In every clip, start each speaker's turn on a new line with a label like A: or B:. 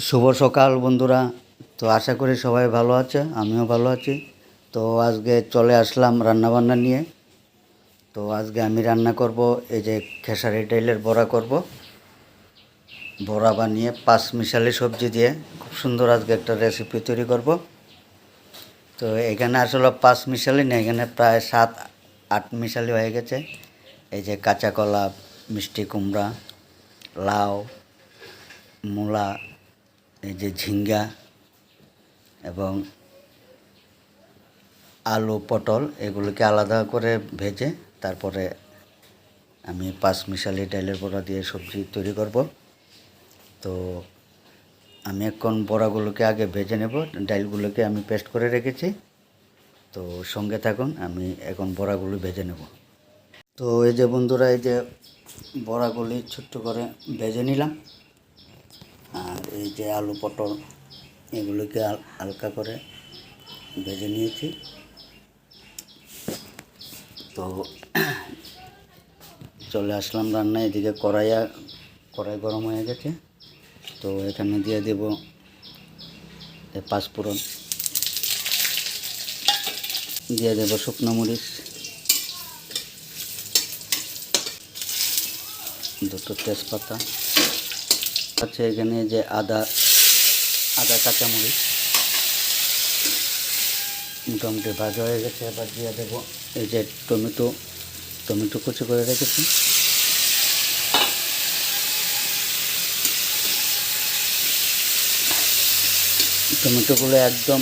A: শুভ সকাল বন্ধুরা। তো আশা করি সবাই ভালো আছে, আমিও ভালো আছি। তো আজকে চলে আসলাম রান্নাবান্না নিয়ে। তো আজকে আমি রান্না করব এই যে খেসারি ডালের বড়া করব। বড়া বানিয়ে পাঁচমিশালি সবজি দিয়ে খুব সুন্দর আজকে একটা রেসিপি তৈরি করব। তো এখানে আসলে পাঁচমিশালি না, এখানে প্রায় 7-8 মিশালি হয়ে গেছে। এই যে কাঁচা কলা, মিষ্টি কুমড়া, লাউ, মূলা, এই যে ঝিঙ্গা এবং আলু, পটল এগুলোকে আলাদা করে ভেজে তারপরে আমি পাঁচমিশালি ডালের বড়া দিয়ে সবজি তৈরি করব। তো আমি এখন বড়াগুলোকে আগে ভেজে নেব। ডালগুলোকে আমি পেস্ট করে রেখেছি। তো সঙ্গে থাকুন, আমি এখন বড়াগুলো ভেজে নেব। তো এই যে বন্ধুরা, এই যে বড়াগুলি ছোট্ট করে ভেজে নিলাম। আর এই যে আলু, পটল এগুলোকে হালকা করে ভেজে নিয়েছি। তো চলে আসলাম রান্নায়। এদিকে কড়াই গরম হয়ে গেছে। তো এখানে দিয়ে দেব পাঁচফোড়ন, দিয়ে দেব শুকনো মরিচ, দুটো তেজপাতা আছে। এখানে যে আদা কাঁচামরিচ মোটামুটি ভাজা হয়ে গেছে। এবার দিয়ে দেব এই যে টমেটো কুচি করে রেখেছি। টমেটোগুলো একদম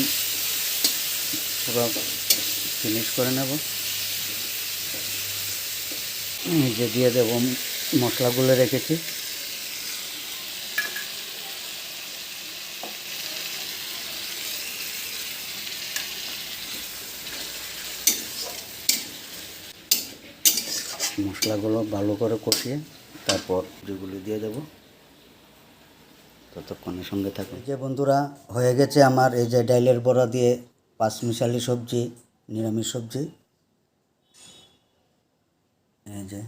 A: পুরো ফিনিশ করে নেব। এই যে দিয়ে দেব মশলাগুলো রেখেছি। মশলাগুলো ভালো করে কষিয়ে তারপর যেগুলি দিয়ে দেব। ততক্ষণের সঙ্গে থাকুন। যে বন্ধুরা, হয়ে গেছে আমার এই যে ডালের বড়া দিয়ে পাঁচমিশালি সবজি, নিরামিষ সবজি। এই যে